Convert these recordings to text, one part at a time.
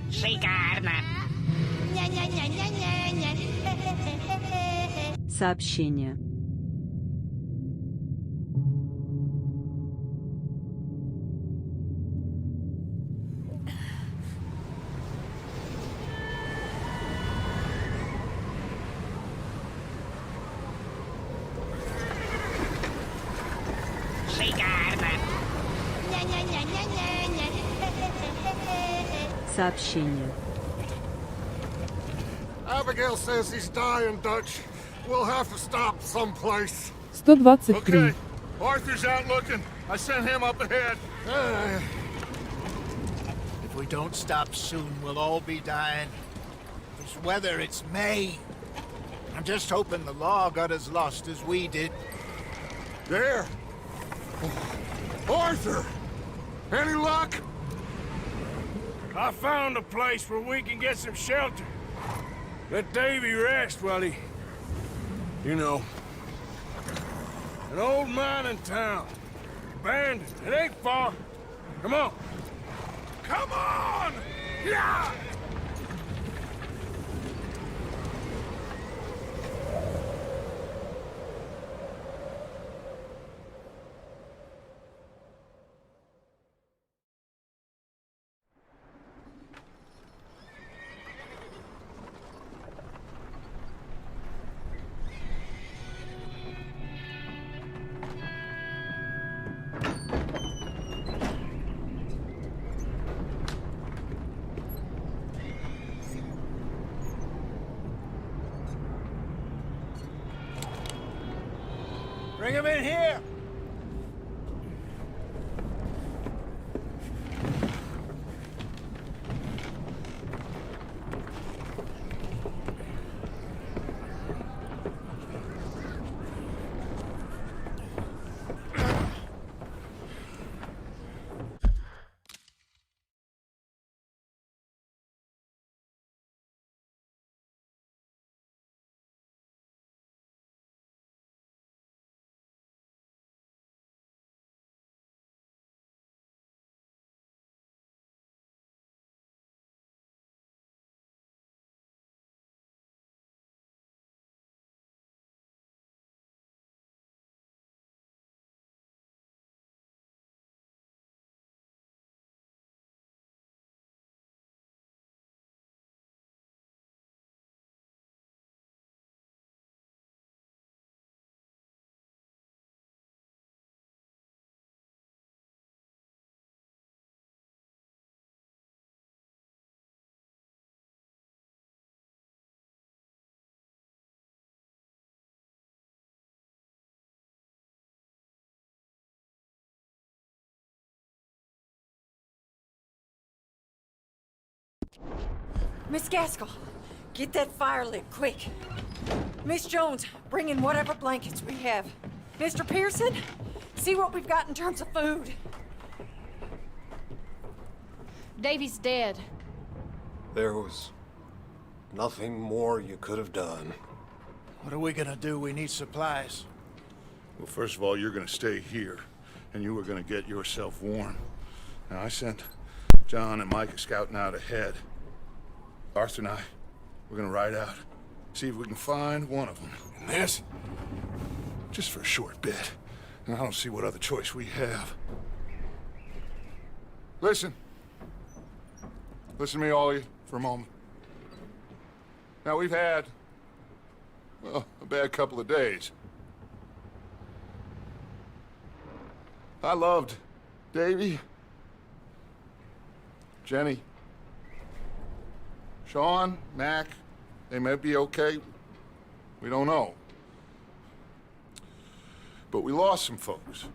Шикарно. Сообщение. Шикарно. Сообщение. Abigail says he's dying, Dutch. We'll have to stop someplace. 123. Okay. Arthur's out looking. I sent him up ahead. If we don't stop soon, we'll all be dying. This weather, it's May. I'm just hoping the law got as lost as we did. There. Arthur! Any luck? I found a place where we can get some shelter. Let Davy rest while he... You know. An old mining town. Abandoned. It ain't far. Come on. Come on! Yeah! Bring him in here! Miss Gaskell, get that fire lit, quick. Miss Jones, bring in whatever blankets we have. Mr. Pearson, see what we've got in terms of food. Davy's dead. There was nothing more you could have done. What are we gonna do? We need supplies. Well, first of all, you're gonna stay here, and you are gonna get yourself warm. Now, I sent John and Micah scouting out ahead. Arthur and I, we're gonna ride out, see if we can find one of them. And this, just for a short bit. And I don't see what other choice we have. Listen. Listen to me, all of you, for a moment. Now, we've had, well, a bad couple of days. I loved Davy, Jenny, Sean, Mac. They may be okay. We don't know. But we lost some folks.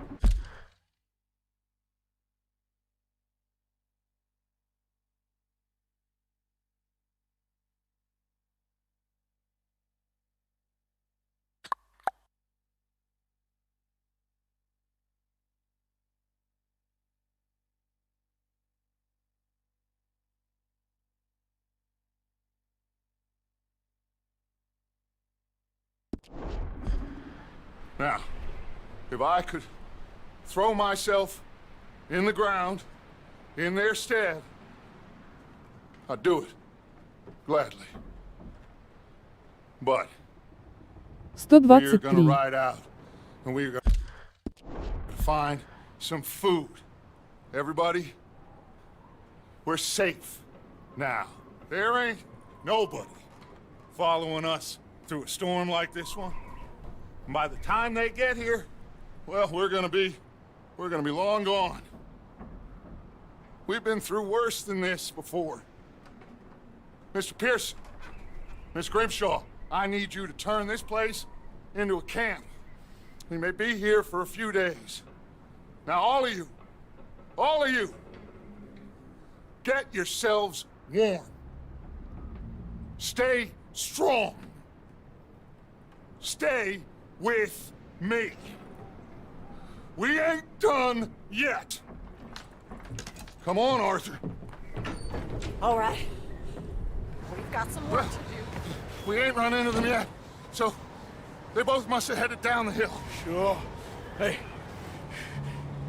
Now, if I could throw myself in the ground in their stead, I'd do it gladly. But we're gonna 123. ride out and we're gonna find some food. Everybody, we're safe now. There ain't nobody following us through a storm like this one. And by the time they get here, well, we're gonna be long gone. We've been through worse than this before. Mr. Pearson, Miss Grimshaw, I need you to turn this place into a camp. We may be here for a few days. Now, all of you, get yourselves warm. Stay strong. Stay with me. We ain't done yet. Come on, Arthur. All right. We've got some work to do. We ain't run into them yet, so they both must have headed down the hill. Sure. Hey,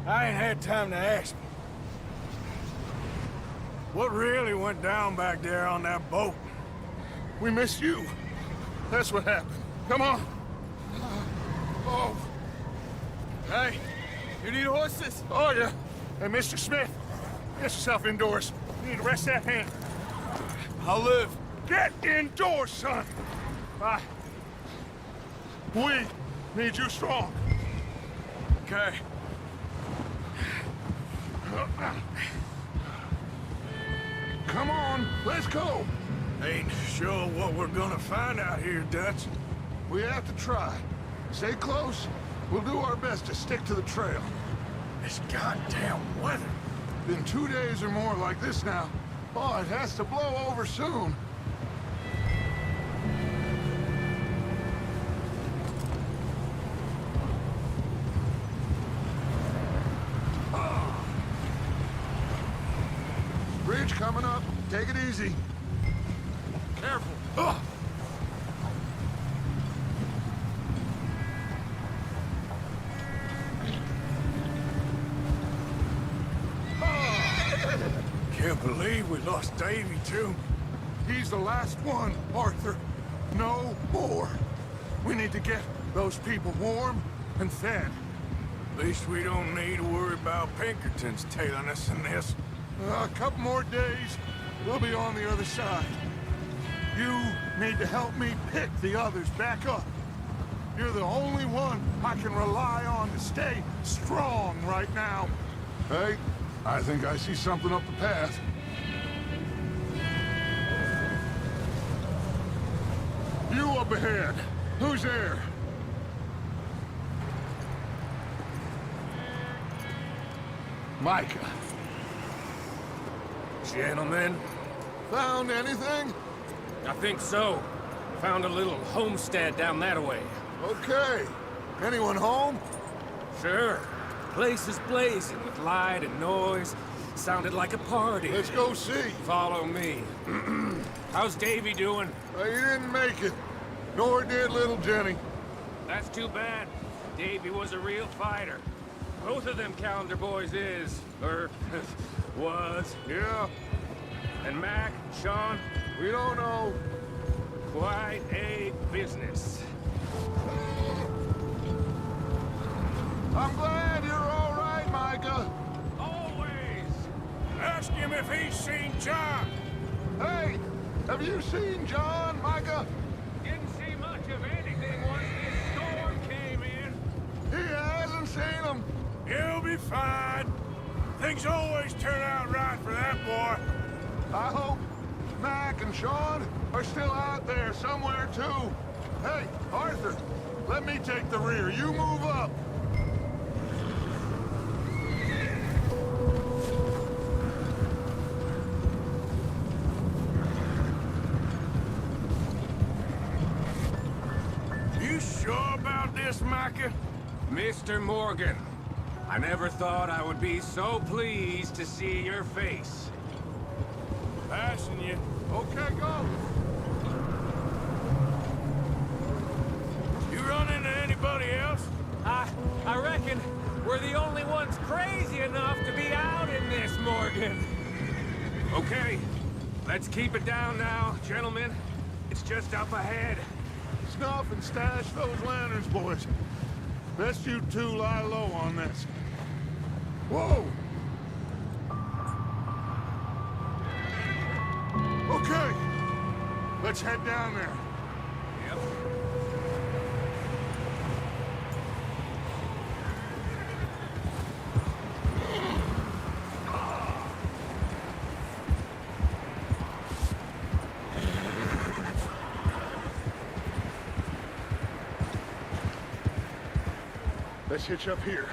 I ain't had time to ask. What really went down back there on that boat? We missed you. That's what happened. Come on. Oh. Hey, you need horses? Oh, yeah. Hey, Mr. Smith, get yourself indoors. You need to rest that hand. I'll live. Get indoors, son. We need you strong. Okay. Come on, let's go. Ain't sure what we're gonna find out here, Dutch. We have to try. Stay close. We'll do our best to stick to the trail. This goddamn weather. Been 2 days or more like this now. Oh, it has to blow over soon. Bridge coming up. Take it easy. Careful. Can't believe we lost Davy, too. He's the last one, Arthur. No more. We need to get those people warm and fed. At least we don't need to worry about Pinkertons tailing us in this. A couple more days, we'll be on the other side. You need to help me pick the others back up. You're the only one I can rely on to stay strong right now. Hey, I think I see something up the path. You up ahead. Who's there? Micah. Gentlemen, Found anything? I think so. Found a little homestead down that way. Okay. Anyone home? Sure. Place is blazing with light and noise. Sounded like a party. Let's go see. Follow me. How's Davy doing? He didn't make it. Nor did little Jenny. That's too bad. Davy was a real fighter. Both of them calendar boys is, or was. Yeah, And Mac, Sean, we don't know. quite a business. I'm glad you're all right, Micah. Always! Ask him if he's seen John. Hey, have you seen John, Micah? Didn't see much of anything once this storm came in. He hasn't seen him. He'll be fine. Things always turn out right for that boy. I hope Mac and Sean are still out there somewhere, too. Hey, Arthur, let me take the rear. You move up. You sure about this, Micah? Mr. Morgan, I never thought I would be so pleased to see your face. Passing you. Okay, go. You run into anybody else? I reckon we're the only ones crazy enough to be out in this, Morgan. Okay, let's keep it down now, gentlemen. It's just up ahead. Snuff and stash those lanterns, boys. Best you two lie low on this. Whoa! Okay, let's head down there. Yep. Let's hitch up here.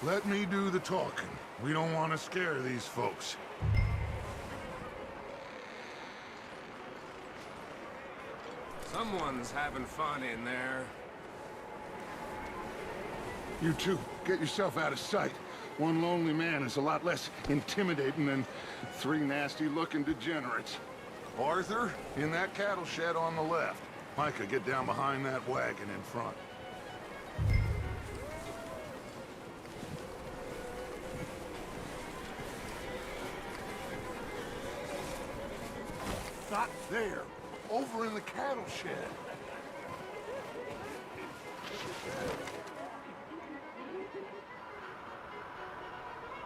Let me do the talking. We don't want to scare these folks. Someone's having fun in there. You two, get yourself out of sight. One lonely man is a lot less intimidating than three nasty-looking degenerates. Arthur, in that cattle shed on the left. Micah, get down behind that wagon in front. Not there. Over in the cattle shed.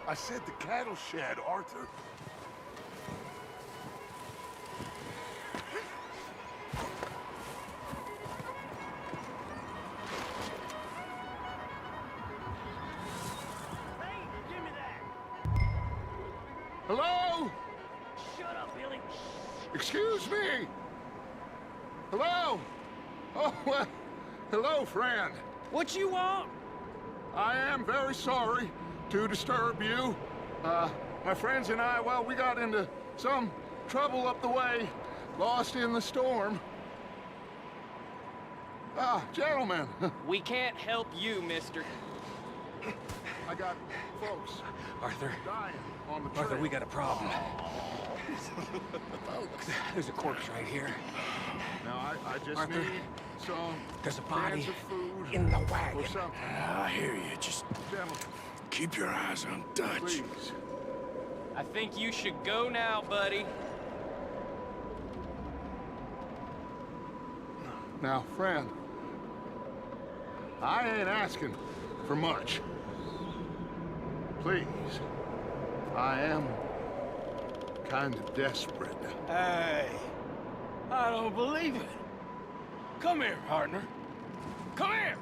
I said the cattle shed, Arthur. Hey, give me that! Hello? Shut up, Billy! Excuse me? Hello? Oh, well, hello, friend. What you want? I am very sorry to disturb you. My friends and I, well, we got into some trouble up the way, lost in the storm. Gentlemen, We can't help you, mister. I got folks Arthur, dying on the trail. Arthur, we got a problem. There's a corpse right here. Now, I just Arthur, need some there's a body cans of food in the wagon. or something. I hear you. Just Gentlemen, keep your eyes on Dutch. please. I think you should go now, buddy. Now, friend, I ain't asking for much. Please, I am kind of desperate. Hey, I don't believe it. Come here, partner. Come here!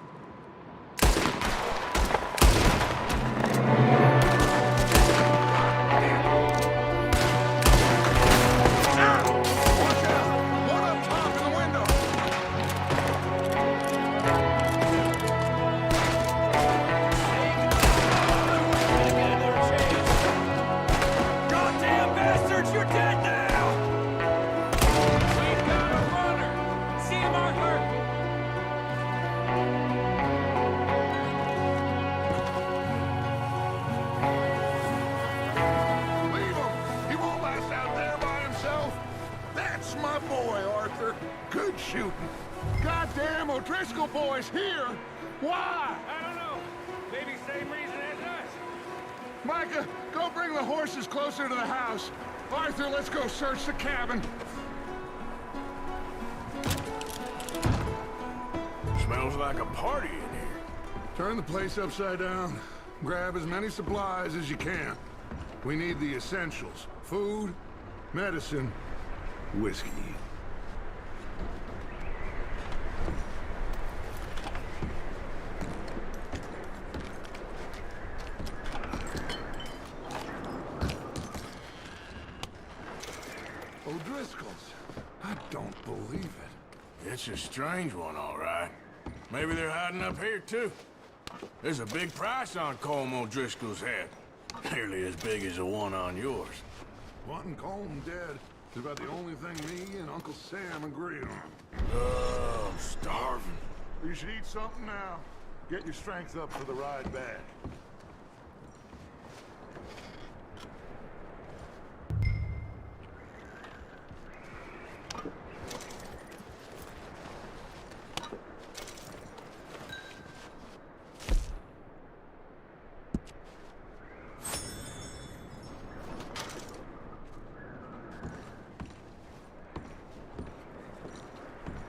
Cowards, you're dead now! We've got a runner! See him, Arthur? Leave him! He won't last out there by himself! That's my boy, Arthur. Good shooting. Goddamn O'Driscoll boys here! Why? I don't know. Maybe same reason as us. Micah, go bring the horses closer to the house. Arthur, let's go search the cabin. Smells like a party in here. Turn the place upside down. Grab as many supplies as you can. We need the essentials. Food, medicine, whiskey. O'Driscoll's. I don't believe it. It's a strange one, all right. Maybe they're hiding up here, too. There's a big price on Colm O'Driscoll's head. Nearly as big as the one on yours. Wanting Colm dead is about the only thing me and Uncle Sam agree on. Oh, I'm starving. You should eat something now. Get your strength up for the ride back.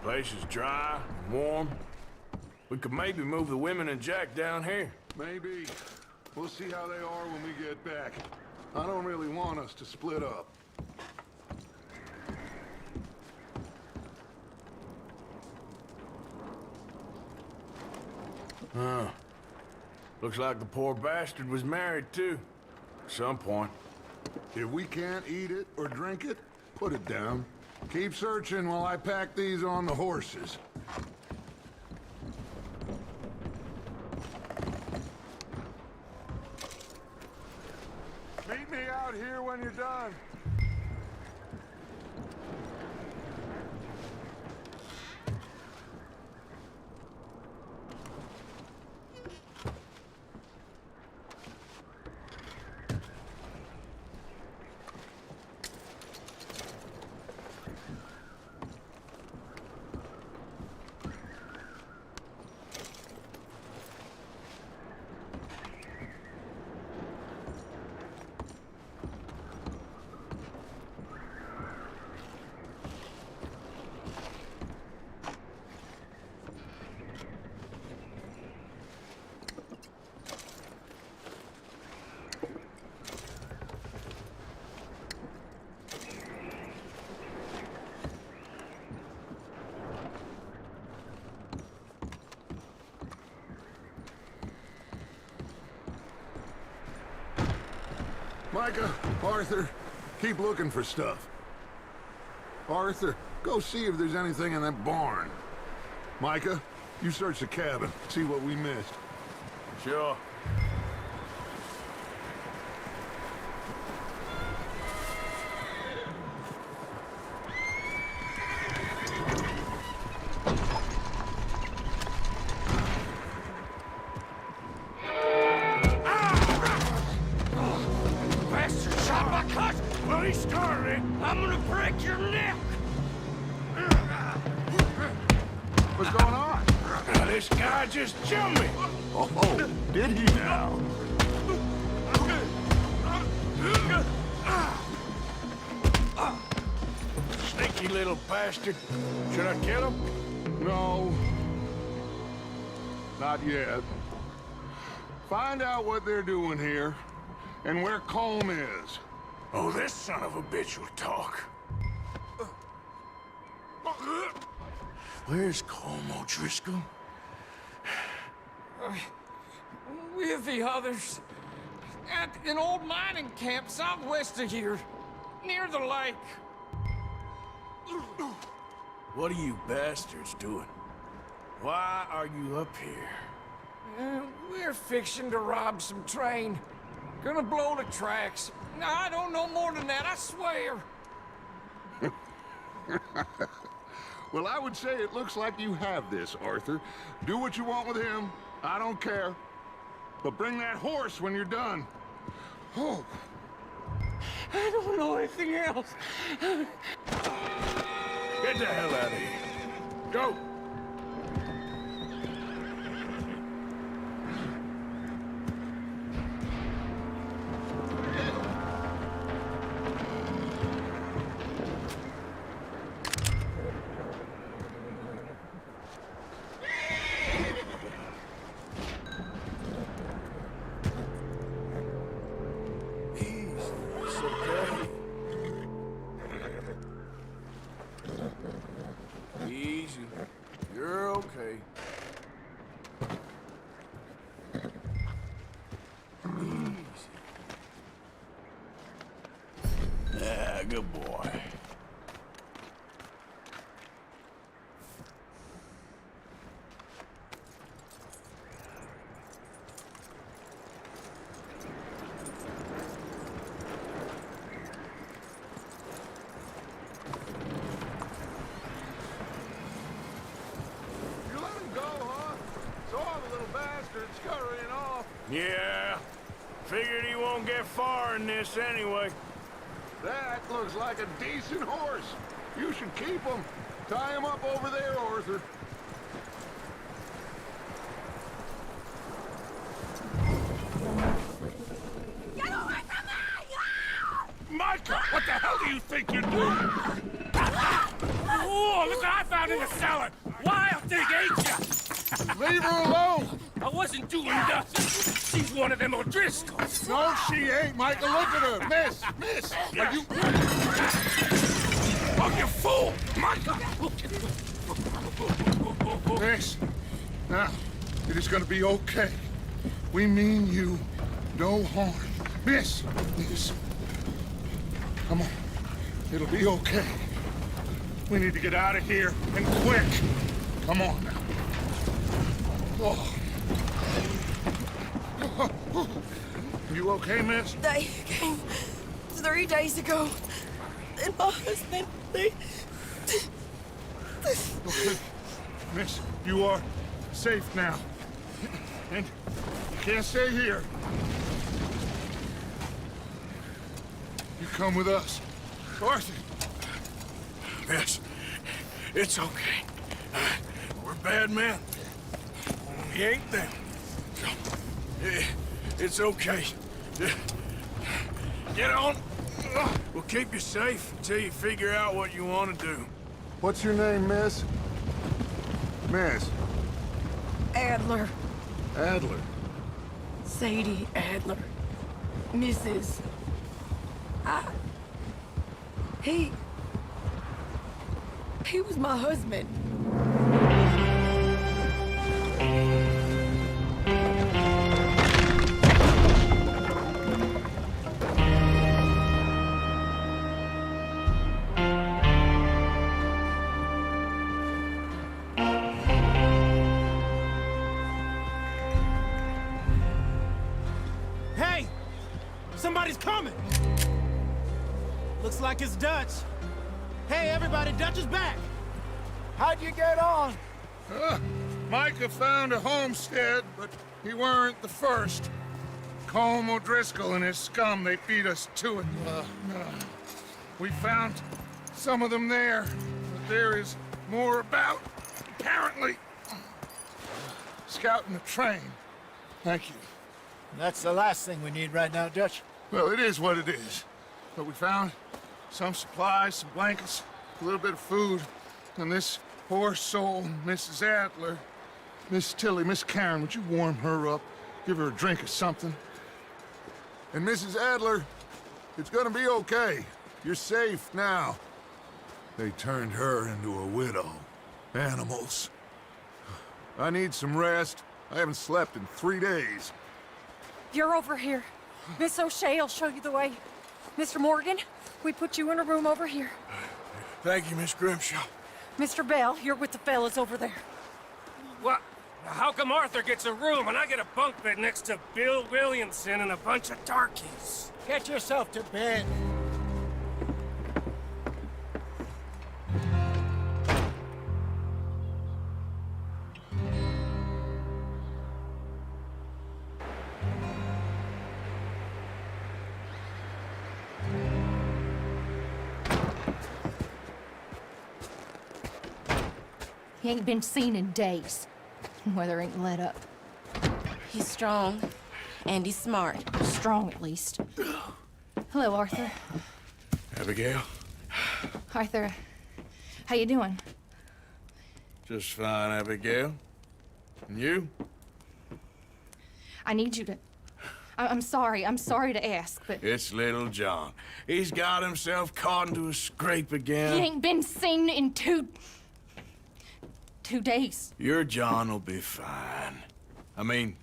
Place is dry, warm. We could maybe move the women and Jack down here. Maybe. We'll see how they are when we get back. I don't really want us to split up. Huh. Looks like the poor bastard was married, too. At some point. If we can't eat it or drink it, put it down. Keep searching while I pack these on the horses. Meet me out here when you're done. Micah, Arthur, keep looking for stuff. Arthur, go see if there's anything in that barn. Micah, you search the cabin, see what we missed. Sure. Bastard shot my cousin! Well, he started it. I'm gonna break your neck! What's going on? Now, this guy just jumped me. Oh, did he now? Sneaky little bastard. Should I kill him? No. Not yet. Find out what they're doing here, and where Colm is. Oh, this son of a bitch will talk. Where's Colm O'Driscoll? With the others. At an old mining camp southwest of here. Near the lake. What are you bastards doing? Why are you up here? We're fixing to rob some train. Gonna blow the tracks. I don't know more than that, I swear. Well, I would say it looks like you have this, Arthur. Do what you want with him. I don't care. But bring that horse when you're done. Oh. I don't know anything else. Get the hell out of here. Go! Easy. You're okay. Easy. Ah, good boy. Scurrying off. Yeah. Figured he won't get far in this anyway. That looks like a decent horse. You should keep him. Tie him up over there, Arthur. Get away from me! Micah, what the hell do you think you're doing? Oh, look what I found in the cellar! Wild thing, ain't ya? Leave her alone! I wasn't doing nothing. She's one of them O'Driscolls. No, she ain't, Micah. Look at her. Miss, are you... Oh, you fool! Micah! Miss, now, it is gonna be okay. We mean you no harm. Miss, come on. It'll be okay. We need to get out of here, and quick. Come on now. Oh. You okay, miss? They came 3 days ago. And my husband, they... Okay. Miss, you are safe now. And you can't stay here. You come with us. Arthur! Miss, it's okay. We're bad men. We ain't them. It's okay. Get on. We'll keep you safe until you figure out what you want to do. What's your name, miss? Miss. Adler. Adler. Sadie Adler. Mrs. He was my husband. Hey! Somebody's coming! Looks like it's Dutch. Hey, everybody, Dutch is back! How'd you get on? Micah found a homestead, but he weren't the first. Colm O'Driscoll and his scum, they beat us to it. We found some of them there, but there is more about, apparently. Scouting the train. Thank you. That's the last thing we need right now, Dutch. Well, it is what it is. But we found some supplies, some blankets, a little bit of food, and this poor soul, Mrs. Adler. Miss Tilly, Miss Karen, would you warm her up? Give her a drink or something? And Mrs. Adler, it's gonna be okay. You're safe now. They turned her into a widow. Animals. I need some rest. I haven't slept in 3 days. You're over here. Miss O'Shea will show you the way. Mr. Morgan, we put you in a room over here. Thank you, Miss Grimshaw. Mr. Bell, you're with the fellas over there. What? How come Arthur gets a room and I get a bunk bed next to Bill Williamson and a bunch of darkies? Get yourself to bed. He ain't been seen in days. Weather ain't let up. He's strong, and he's smart. Strong, at least. Hello, Arthur. Abigail? Arthur, how you doing? Just fine, Abigail. And you? I need you to... I'm sorry to ask, but... It's little John. He's got himself caught into a scrape again. He ain't been seen in 2 days. Your John will be fine. I mean,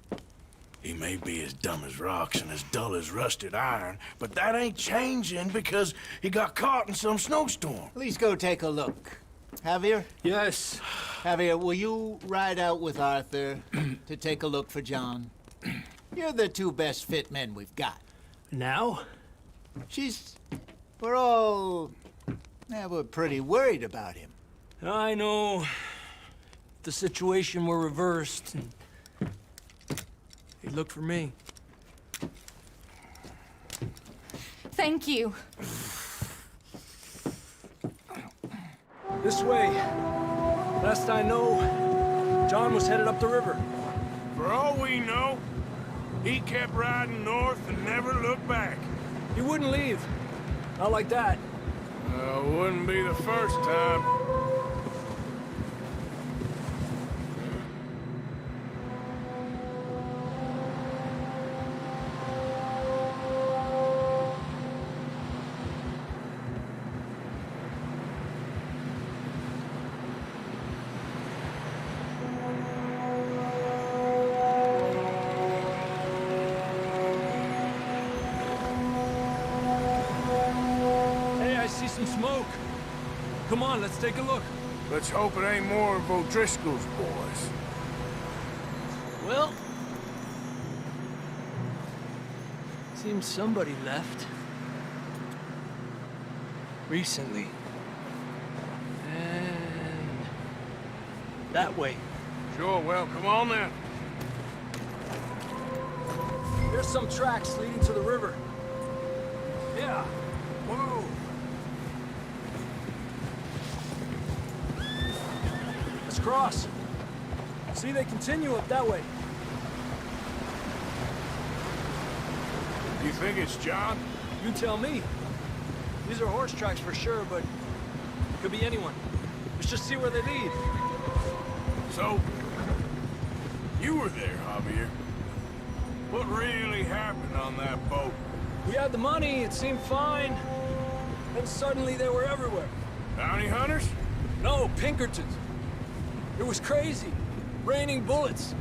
he may be as dumb as rocks and as dull as rusted iron, but that ain't changing because he got caught in some snowstorm. Please go take a look. Javier? Yes. Javier, will you ride out with Arthur to take a look for John? You're the 2 best fit men we've got. Now? We're pretty worried about him. I know. If the situation were reversed, he'd look for me. Thank you. This way. Last I know, John was headed up the river. For all we know, he kept riding north and never looked back. He wouldn't leave. Not like that. Wouldn't be the first time. Some smoke. Come on, let's take a look. Let's hope it ain't more of O'Driscoll's boys. Well, seems somebody left. Recently. And that way. Sure, well, come on then. There's some tracks leading to the river. Yeah. Whoa. Let's cross. See, they continue up that way. You think it's John? You tell me. These are horse tracks for sure, but could be anyone. Let's just see where they lead. So, you were there, Javier. What really happened on that boat? We had the money, it seemed fine. Then suddenly they were everywhere. Bounty hunters? No, Pinkertons. It was crazy. Raining bullets.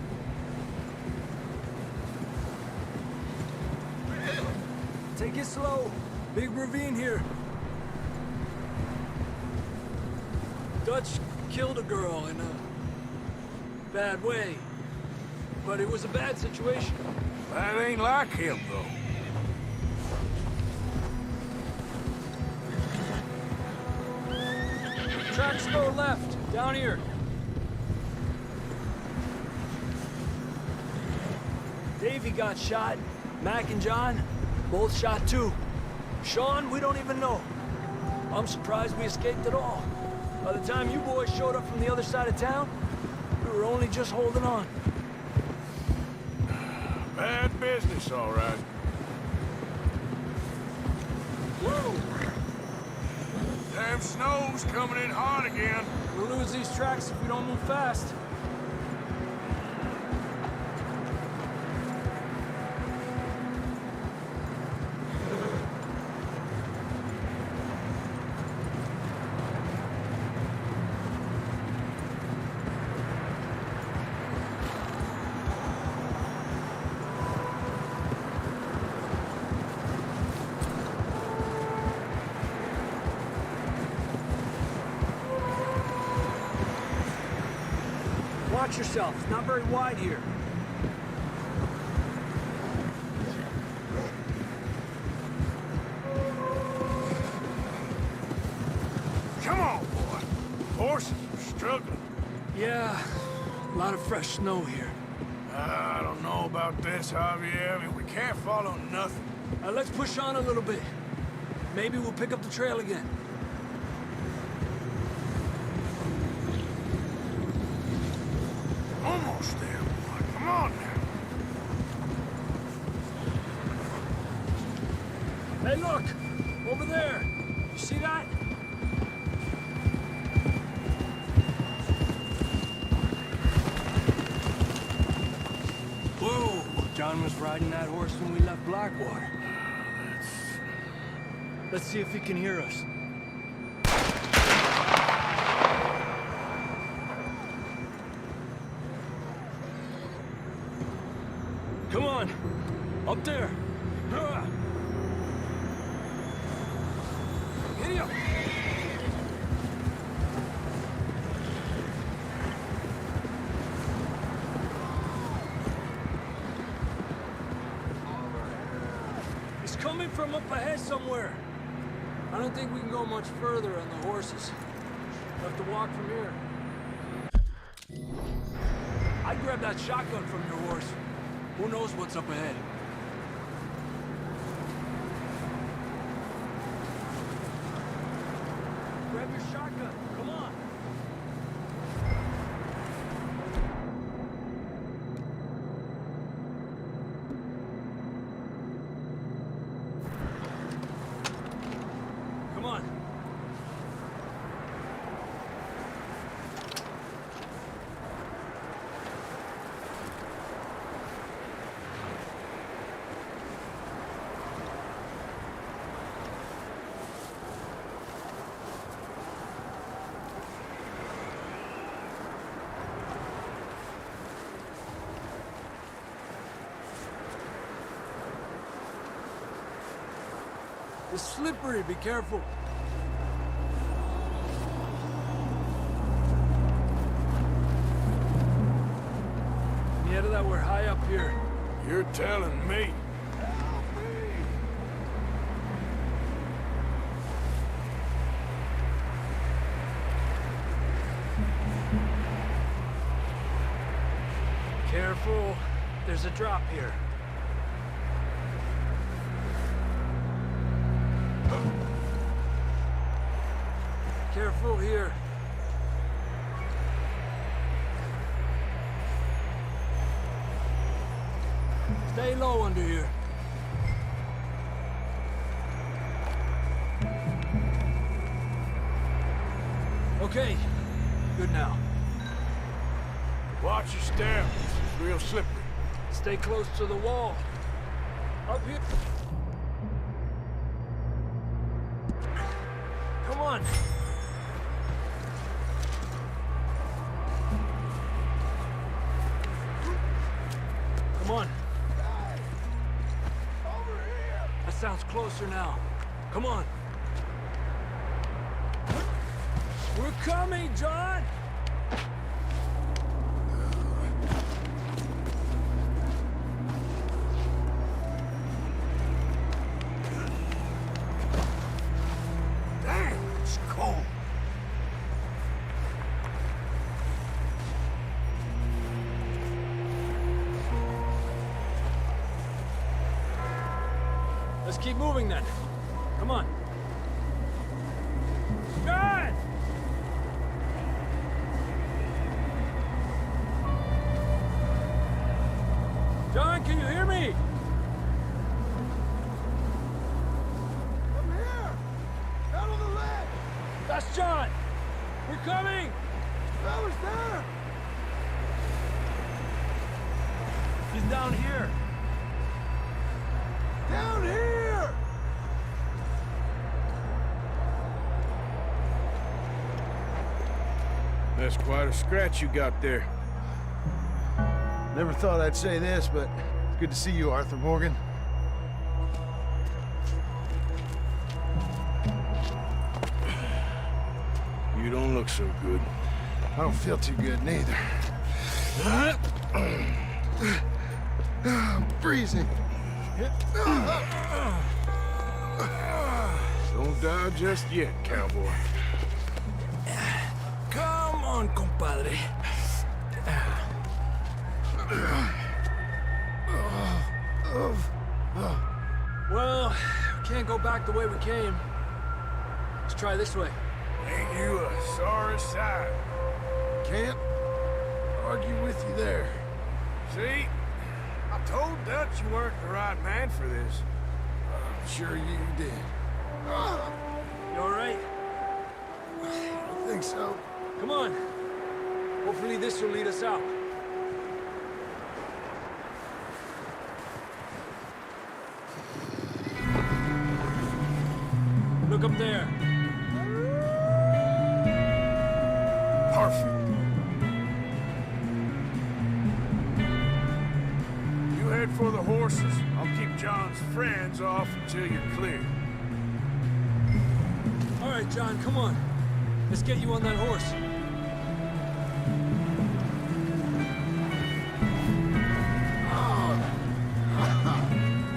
Take it slow. Big ravine here. Dutch killed a girl in a bad way. But it was a bad situation. That ain't like him, though. Tracks go left, down here. Davey got shot. Mac and John, both shot too. Sean, we don't even know. I'm surprised we escaped at all. By the time you boys showed up from the other side of town, we were only just holding on. Bad business, all right. Whoa! Damn snow's coming in hot again. We'll lose these tracks if we don't move fast. Watch yourself. It's not very wide here. Come on, boy. Horses are struggling. Yeah, a lot of fresh snow here. I don't know about this, Javier. I mean, we can't follow nothing. Let's push on a little bit. Maybe we'll pick up the trail again. Almost there, boy. Come on now. Hey, look! Over there! You see that? Whoa! John was riding that horse when we left Blackwater. Let's see if he can hear us. Come on! Up there! Giddy up! It's coming from up ahead somewhere. I don't think we can go much further on the horses. We'll have to walk from here. I'd grab that shotgun from your horse. Who knows what's up ahead? Grab your shotgun. Come on. Come on. It's slippery, be careful. Yeah, that we're high up here. You're telling me. Careful, there's a drop here. Careful here. Stay low under here. Okay, good now. Watch your step. This is real slippery. Stay close to the wall. Up here. Come on. Come on. That sounds closer now. Come on. We're coming, John! Damn, it's cold. Let's keep moving then. Come on. John! John, can you hear me? I'm here! Out on the ledge! That's John! We're coming! Fellas there! He's down here. Down here! That's quite a scratch you got there. Never thought I'd say this, but it's good to see you, Arthur Morgan. You don't look so good. I don't feel too good, neither. I'm freezing. Don't die just yet, cowboy. Come on, compadre. Well, we can't go back the way we came. Let's try this way. Ain't you a sorry sight? Can't argue with you there. See? I told Dutch you weren't the right man for this. I'm sure you did. You all right? I don't think so. Come on. Hopefully this will lead us out. Look up there. Perfect. You head for the horses. I'll keep John's friends off until you're clear. All right, John, come on. Let's get you on that horse.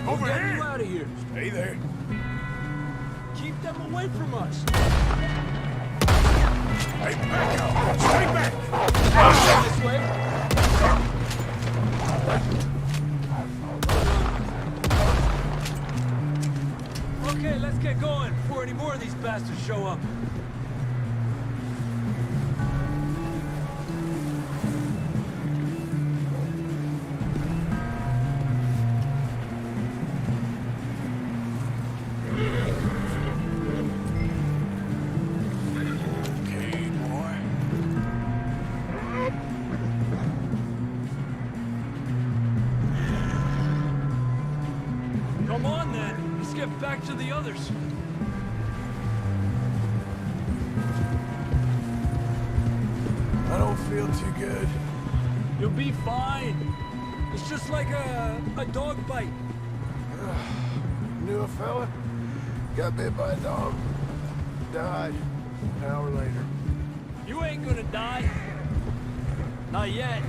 Over Get here! you out of here. Stay there. Keep them away from us. Hey, back up! Stay back! This way. Okay, let's get going before any more of these bastards show up. Okay, boy. Come on, then. Let's get back to the others. I don't feel too good. You'll be fine. It's just like a dog bite. Knew a fella? Got bit by a dog. Died an hour later. You ain't gonna die. Not yet.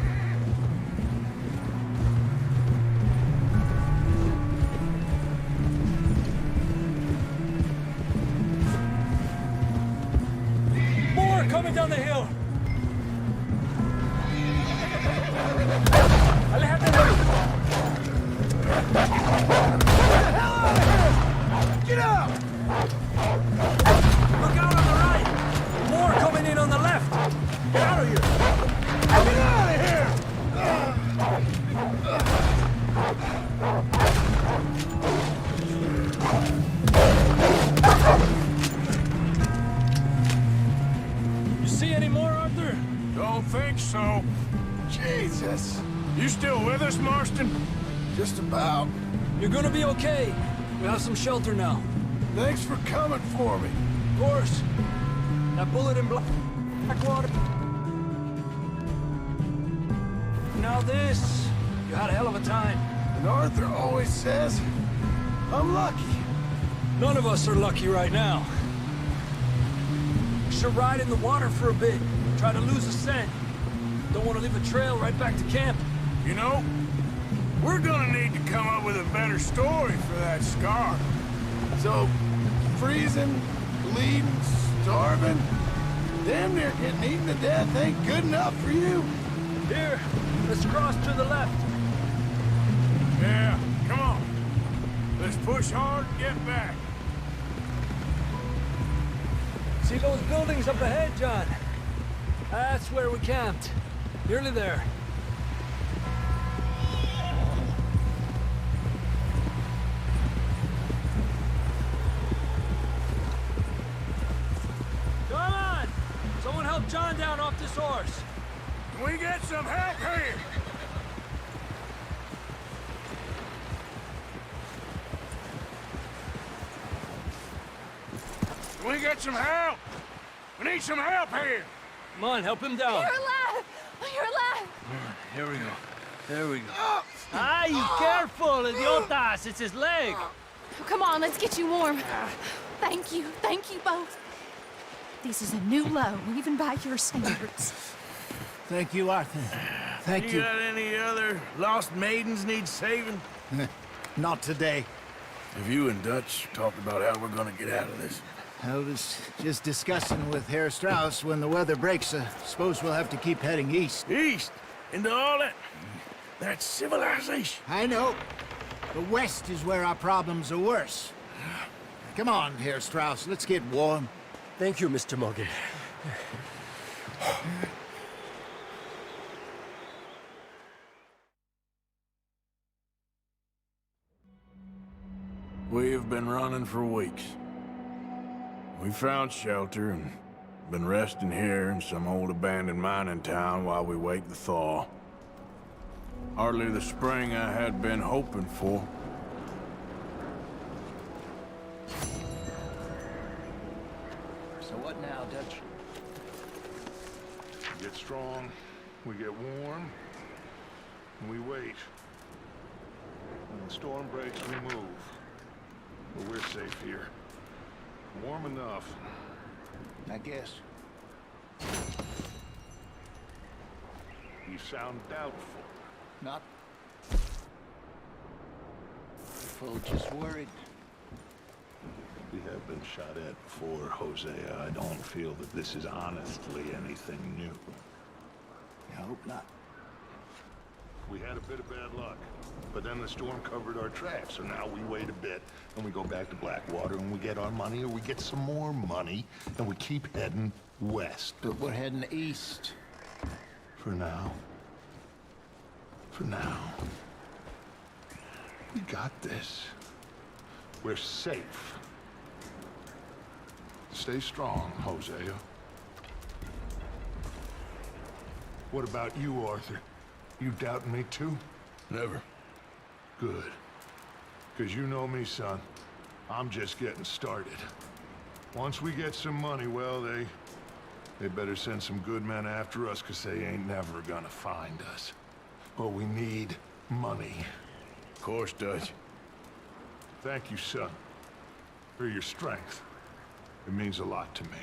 More coming down the hill. Get out! Look out on the right. More coming in on the left. Get out of here. Get out of here! You see any more, Arthur? Don't think so. Jesus! You still with us, Marston? Just about. You're gonna be okay. We have some shelter now. Thanks for coming for me. Of course. That bullet in Blackwater. Now this. You had a hell of a time. And Arthur always says, I'm lucky. None of us are lucky right now. We should ride in the water for a bit. Try to lose the scent. Don't want to leave a trail right back to camp. You know, we're gonna need to come up with a better story for that scar. So, freezing, bleeding, starving, damn near getting eaten to death ain't good enough for you. Here, let's cross to the left. Yeah, come on. Let's push hard and get back. See those buildings up ahead, John? That's where we camped. Nearly there. Come on! Someone help John down off this horse. Can we get some help here? Can we get some help? We need some help here. Come on, help him down. You're alive! You're alive! Here we go. There we go. Ay, careful, idiotas! It's his leg. Come on, let's get you warm. Thank you both. This is a new low, even by your standards. Thank you, Arthur. Thank you. Got any other lost maidens need saving? Not today. Have you and Dutch talked about how we're gonna get out of this? I was just discussing with Herr Strauss when the weather breaks. Suppose we'll have to keep heading east. East? Into all that... That's civilization. I know. The west is where our problems are worse. Come on, Herr Strauss, let's get warm. Thank you, Mr. Morgan. We've been running for weeks. We found shelter and been resting here in some old abandoned mining town while we wait the thaw. Hardly the spring I had been hoping for. So what now, Dutch? We get strong, we get warm, and we wait. When the storm breaks, we move. But we're safe here. Warm enough. I guess. You sound doubtful. Not full, just worried. We have been shot at before, Hosea. I don't feel that this is honestly anything new. I hope not. We had a bit of bad luck, but then the storm covered our tracks, so now we wait a bit, and we go back to Blackwater, and we get our money, or we get some more money, and we keep heading west. But we're heading east. For now. For now. We got this. We're safe. Stay strong, Hosea. What about you, Arthur? You doubting me too? Never. Good. Because you know me, son. I'm just getting started. Once we get some money, well, they better send some good men after us, because they ain't never gonna find us. But we need money. Of course, Dutch. Thank you, son, for your strength. It means a lot to me.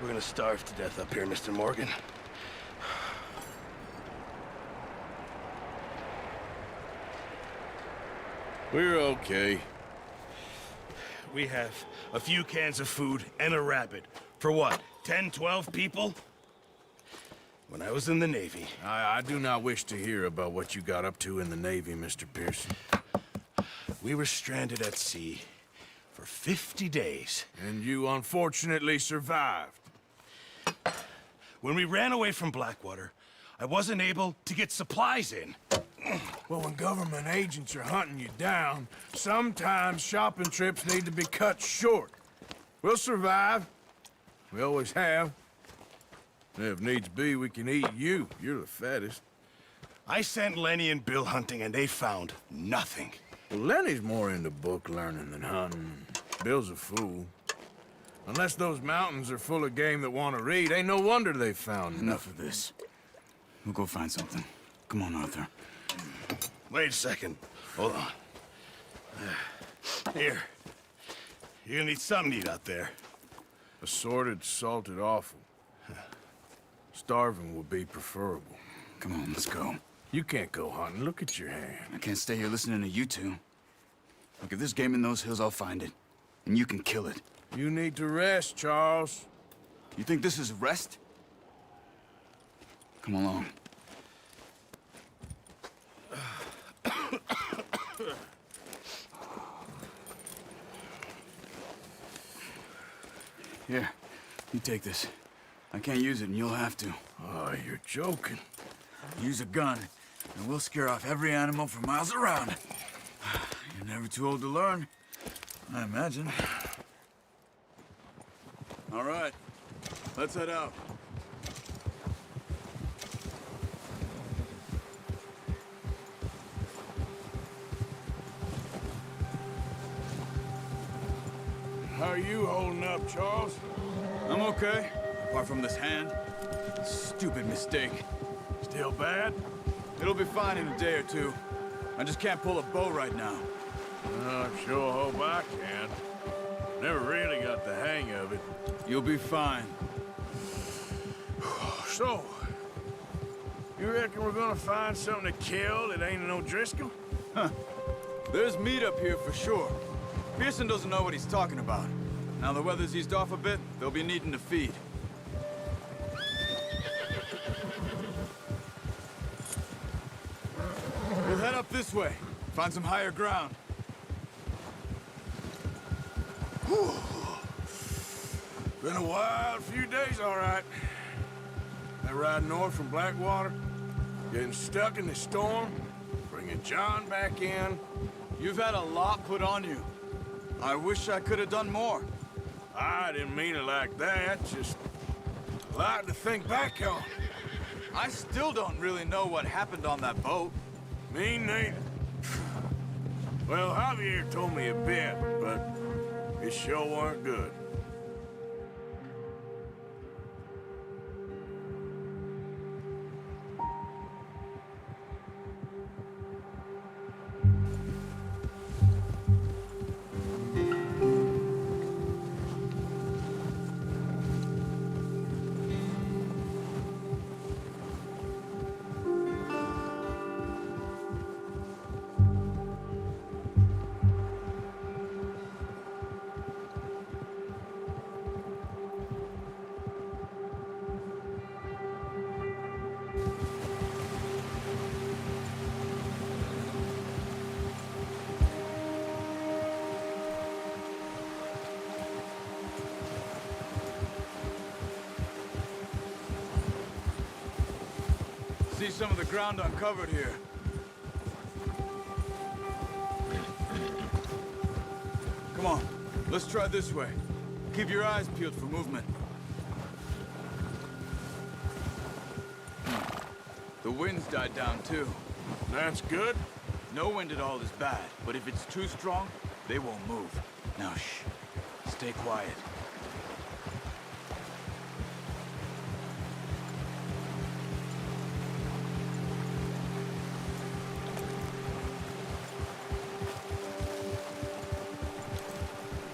We're gonna starve to death up here, Mr. Morgan. We're okay. We have a few cans of food and a rabbit. For what, 10, 12 people? When I was in the Navy... I do not wish to hear about what you got up to in the Navy, Mr. Pearson. we were stranded at sea for 50 days. And you unfortunately survived. When we ran away from Blackwater, I wasn't able to get supplies in. Well, when government agents are hunting you down, sometimes shopping trips need to be cut short. We'll survive. We always have. And if needs be, we can eat you. You're the fattest. I sent Lenny and Bill hunting, and they found nothing. Well, Lenny's more into book learning than hunting. Bill's a fool. Unless those mountains are full of game that want to read, ain't no wonder they found Enough of this. We'll go find something. Come on, Arthur. Wait a second. Hold on. Here. You're gonna need something to eat out there. Assorted, salted offal. Starving would be preferable. Come on, let's go. You can't go hunting. Look at your hand. I can't stay here listening to you two. Look, if there's game in those hills, I'll find it. And you can kill it. You need to rest, Charles. You think this is rest? Come along. Here, you take this. I can't use it, and you'll have to. Oh, you're joking. Use a gun, and we'll scare off every animal for miles around. You're never too old to learn, I imagine. All right, let's head out. How are you holding up, Charles? I'm okay, apart from this hand. Stupid mistake. Still bad? It'll be fine in a day or two. I just can't pull a bow right now. I sure hope I can. Never really got the hang of it. You'll be fine. So, you reckon we're gonna find something to kill that ain't no Driscoll? Huh. There's meat up here for sure. Pearson doesn't know what he's talking about. Now the weather's eased off a bit, they'll be needing to feed. We'll head up this way. Find some higher ground. Whew. Been a wild few days, all right. That ride north from Blackwater, getting stuck in the storm, bringing John back in. You've had a lot put on you. I wish I could have done more. I didn't mean it like that, just a lot to think back on. I still don't really know what happened on that boat. Me neither. Well, Javier told me a bit, but it sure weren't good. See some of the ground uncovered here. Come on, let's try this way. Keep your eyes peeled for movement. The wind's died down too. That's good. No wind at all is bad, but if it's too strong, they won't move. Now shh, stay quiet.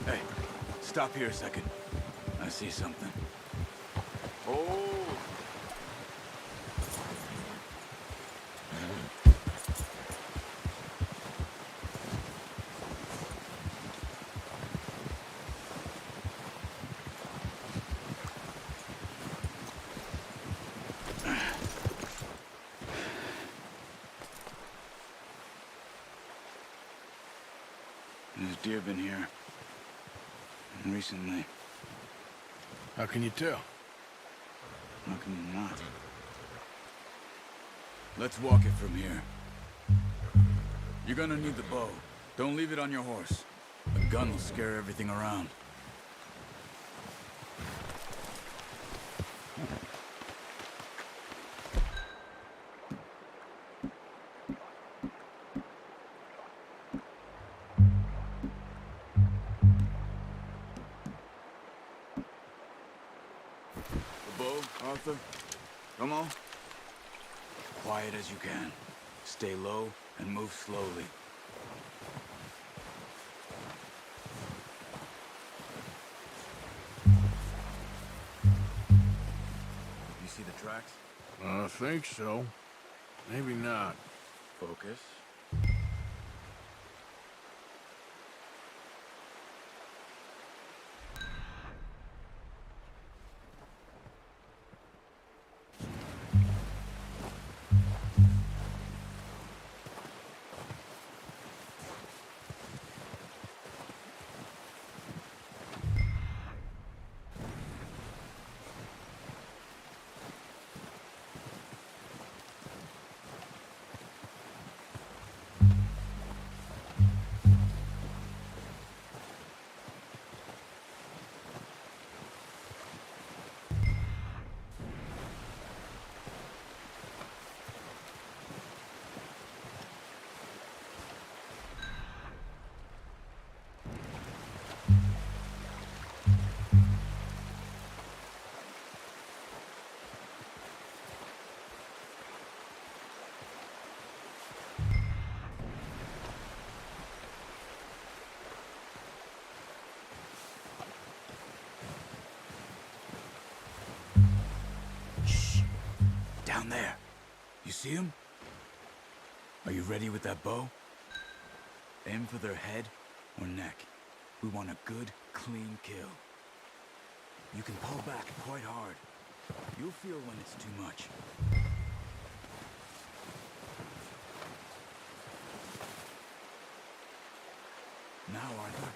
Hey, stop here a second. I see something. Oh. There's deer been here. And recently. How can you tell? How can you not? Let's walk it from here. You're gonna need the bow. Don't leave it on your horse. A gun will scare everything around. The bow, Arthur. Come on. Quiet as you can. Stay low and move slowly. You see the tracks? I think so. Maybe not. Focus. Down there. You see him? Are you ready with that bow? Aim for their head or neck. We want a good, clean kill. You can pull back quite hard. You'll feel when it's too much. Now, Arthur.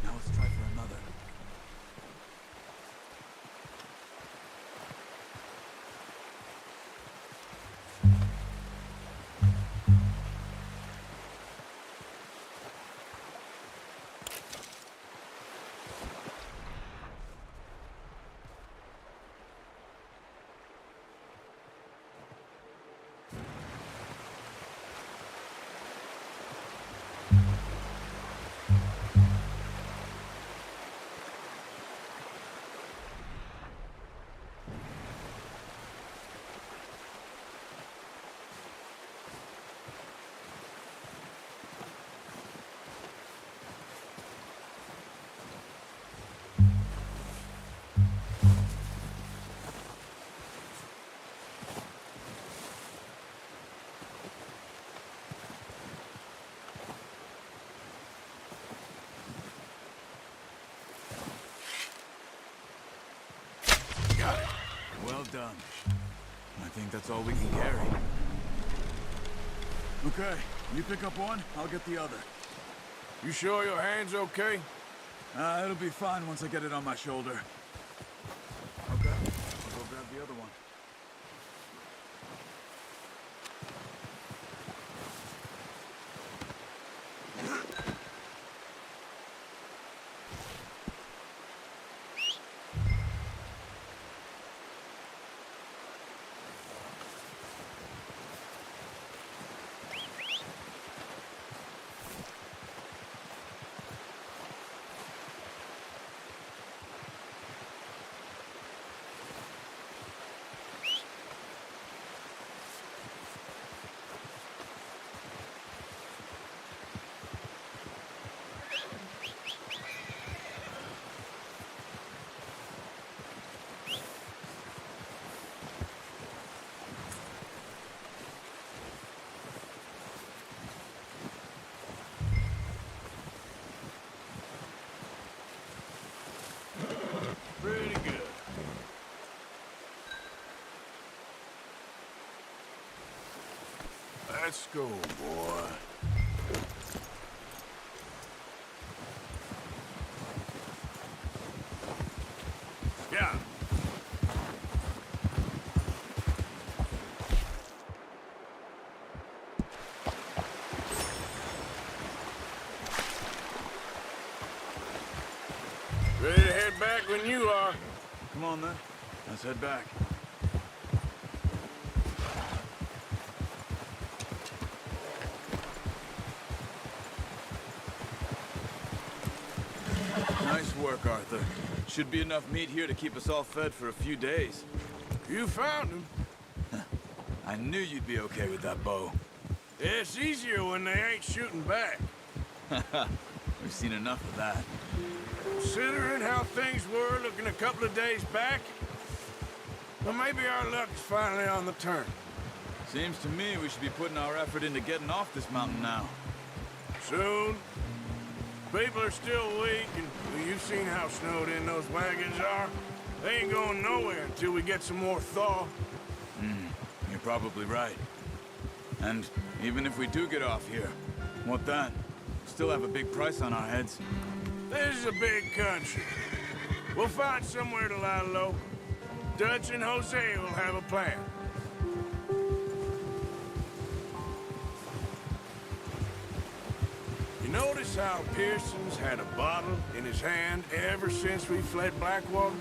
Now let's try for another. Well done. I think that's all we can carry. Okay, you pick up one, I'll get the other. You sure your hand's okay? It'll be fine once I get it on my shoulder. Okay, I'll go grab the other one. Let's go, boy. Yeah. Ready to head back when you are. Come on, then. Let's head back. Nice work, Arthur. Should be enough meat here to keep us all fed for a few days. You found him. I knew you'd be okay with that bow. It's easier when they ain't shooting back. We've seen enough of that. Considering how things were looking a couple of days back, well, maybe our luck's finally on the turn. Seems to me we should be putting our effort into getting off this mountain now. Soon. People are still weak, and well, you've seen how snowed in those wagons are. They ain't going nowhere until we get some more thaw. You're probably right. And even if we do get off here, what then? Still have a big price on our heads. This is a big country. We'll find somewhere to lie low. Dutch and Jose will have a plan. You notice how Pearson's had a bottle in his hand ever since we fled Blackwater?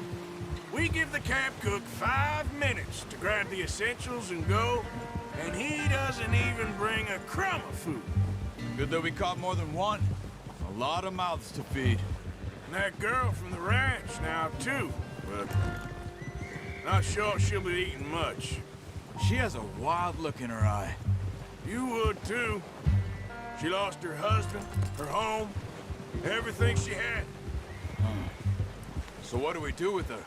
We give the camp cook 5 minutes to grab the essentials and go, and he doesn't even bring a crumb of food. Good that we caught more than one. A lot of mouths to feed. And that girl from the ranch now, too. But not sure she'll be eating much. She has a wild look in her eye. You would, too. She lost her husband, her home, everything she had. So what do we do with her?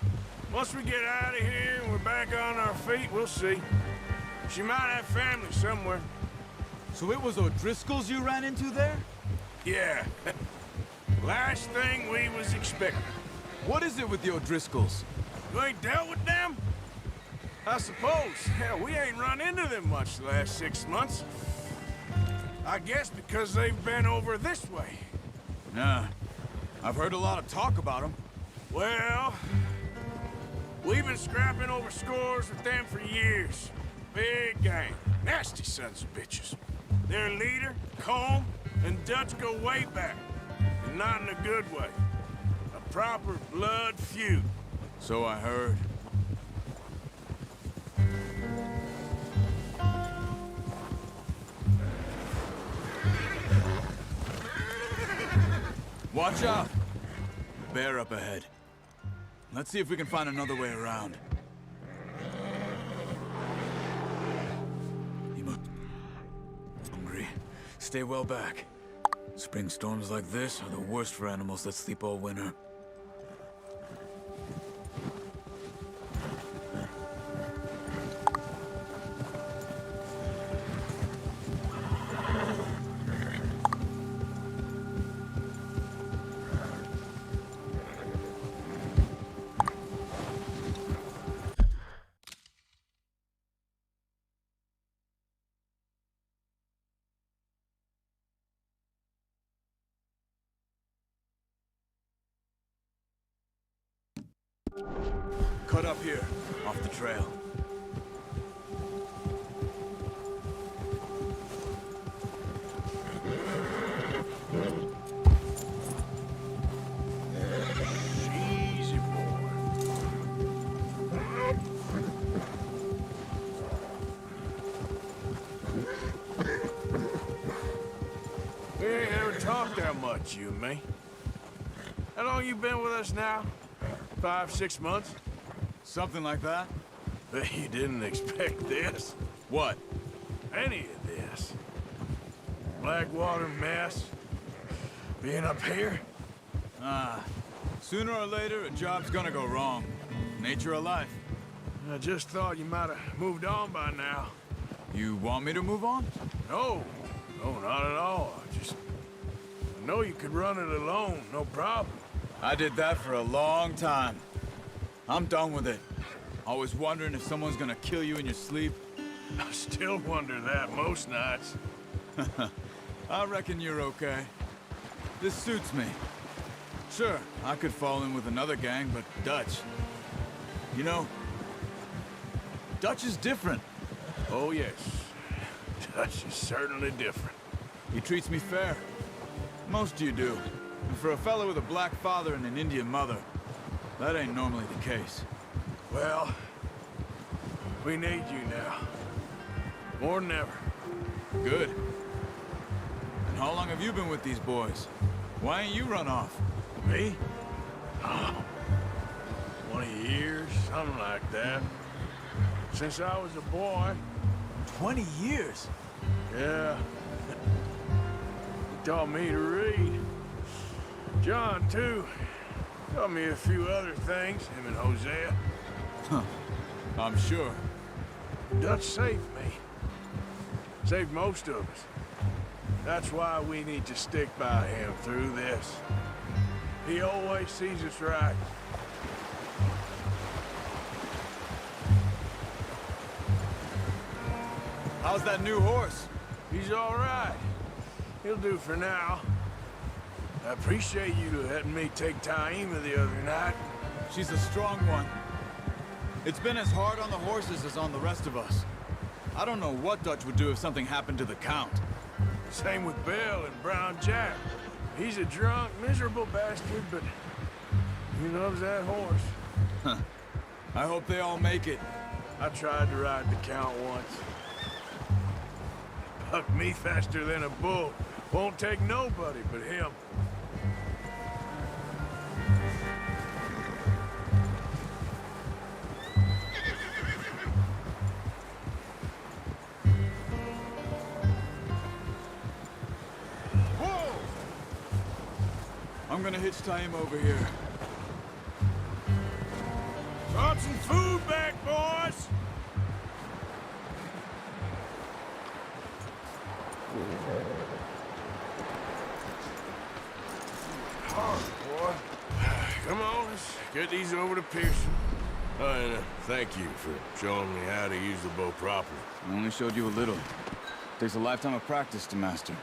Once we get out of here and we're back on our feet, we'll see. She might have family somewhere. So it was O'Driscoll's you ran into there? Yeah. Last thing we was expecting. What is it with the O'Driscolls? You ain't dealt with them? I suppose. Hell, we ain't run into them much the last 6 months. I guess because they've been over this way. Nah. I've heard a lot of talk about them. Well, we've been scrapping over scores with them for years. Big gang. Nasty sons of bitches. Their leader, Combe, and Dutch go way back. And not in a good way. A proper blood feud. So I heard. Watch out! Bear up ahead. Let's see if we can find another way around. You must... hungry. Stay well back. Spring storms like this are the worst for animals that sleep all winter. Cut up here, off the trail. Easy, boy. We ain't ever talked that much, you and me. How long you been with us now? 5, 6 months? Something like that? Bet you didn't expect this. What? Any of this. Blackwater mess. Being up here. Sooner or later, a job's gonna go wrong. Nature of life. I just thought you might have moved on by now. You want me to move on? No. No, not at all. I know you could run it alone, no problem. I did that for a long time. I'm done with it. Always wondering if someone's gonna kill you in your sleep. I still wonder that most nights. I reckon you're okay. This suits me. Sure, I could fall in with another gang, but Dutch... You know, Dutch is different. Oh, yes. Dutch is certainly different. He treats me fair. Most of you do. And for a fellow with a black father and an Indian mother, that ain't normally the case. Well, we need you now. More than ever. Good. And how long have you been with these boys? Why ain't you run off? Me? Oh, 20 years, something like that. Since I was a boy. 20 years? Yeah. He taught me to read. John, too. Taught me a few other things, him and Hosea. Huh. I'm sure. Dutch saved me. Saved most of us. That's why we need to stick by him through this. He always sees us right. How's that new horse? He's all right. He'll do for now. I appreciate you letting me take Taima the other night. She's a strong one. It's been as hard on the horses as on the rest of us. I don't know what Dutch would do if something happened to the Count. Same with Bill and Brown Jack. He's a drunk, miserable bastard, but he loves that horse. Huh. I hope they all make it. I tried to ride the Count once. Bucked me faster than a bull. Won't take nobody but him. Whoa! I'm gonna hitch Taima over here. Brought some food back, boys! Hard, boy. Come on, let's get these over to Pearson. Oh, and thank you for showing me how to use the bow properly. I only showed you a little. Takes a lifetime of practice to master.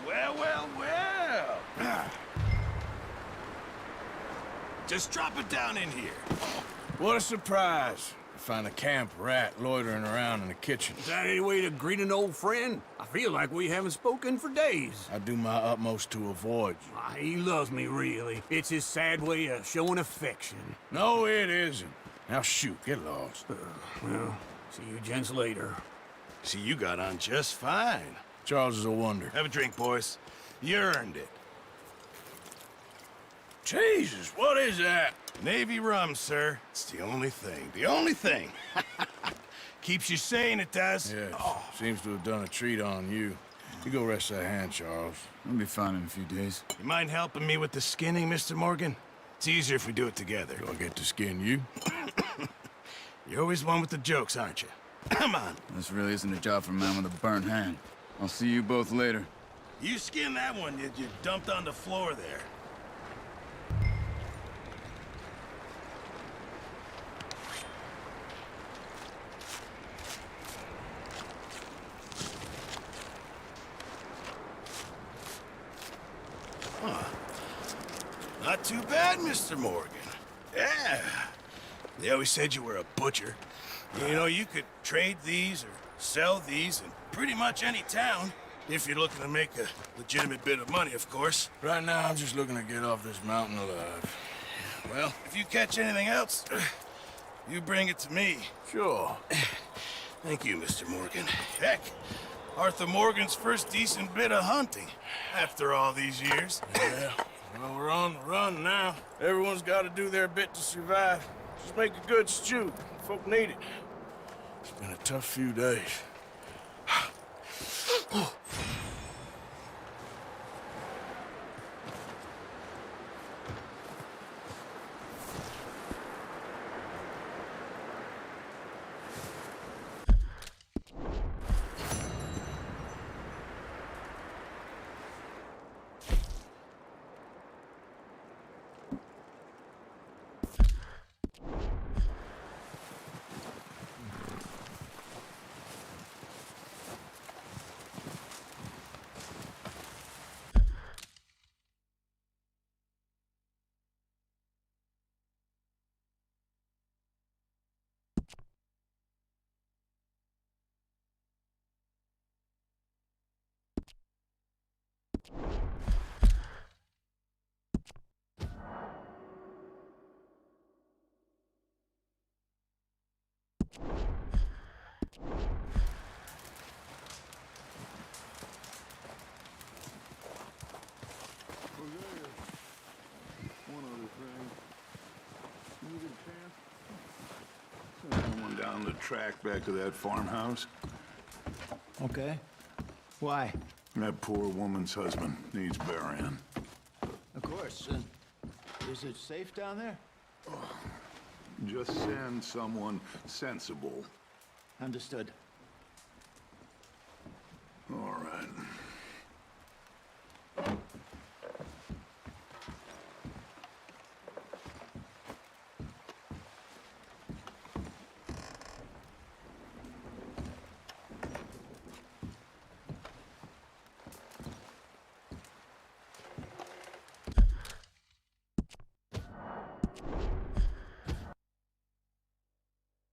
Well, well, well. Just drop it down in here. What a surprise. Find a camp rat loitering around in the kitchen. Is that any way to greet an old friend? I feel like we haven't spoken for days. I do my utmost to avoid you. He loves me, really. It's his sad way of showing affection. No, it isn't. Now shoot, get lost. Well, see you gents later. See, you got on just fine. Charles is a wonder. Have a drink, boys. You earned it. Jesus, what is that? Navy rum, sir. It's the only thing. The only thing. Keeps you sane, it does. Yes, seems to have done a treat on you. You go rest that hand, Charles. I'll be fine in a few days. You mind helping me with the skinning, Mr. Morgan? It's easier if we do it together. Do I get to skin you? You're always one with the jokes, aren't you? Come on. This really isn't a job for a man with a burnt hand. I'll see you both later. You skinned that one you dumped on the floor there. Huh. Not too bad, Mr. Morgan. Yeah. They always said you were a butcher. You know, you could trade these or sell these in pretty much any town. If you're looking to make a legitimate bit of money, of course. Right now, I'm just looking to get off this mountain alive. Well, if you catch anything else, you bring it to me. Sure. Thank you, Mr. Morgan. Heck, Arthur Morgan's first decent bit of hunting after all these years. Yeah, well, we're on the run now. Everyone's got to do their bit to survive. Just make a good stew. Folk need it. It's been a tough few days. down the track back to that farmhouse? Okay. Why? That poor woman's husband needs burying. Of course. Is it safe down there? Just send someone sensible. Understood. All right.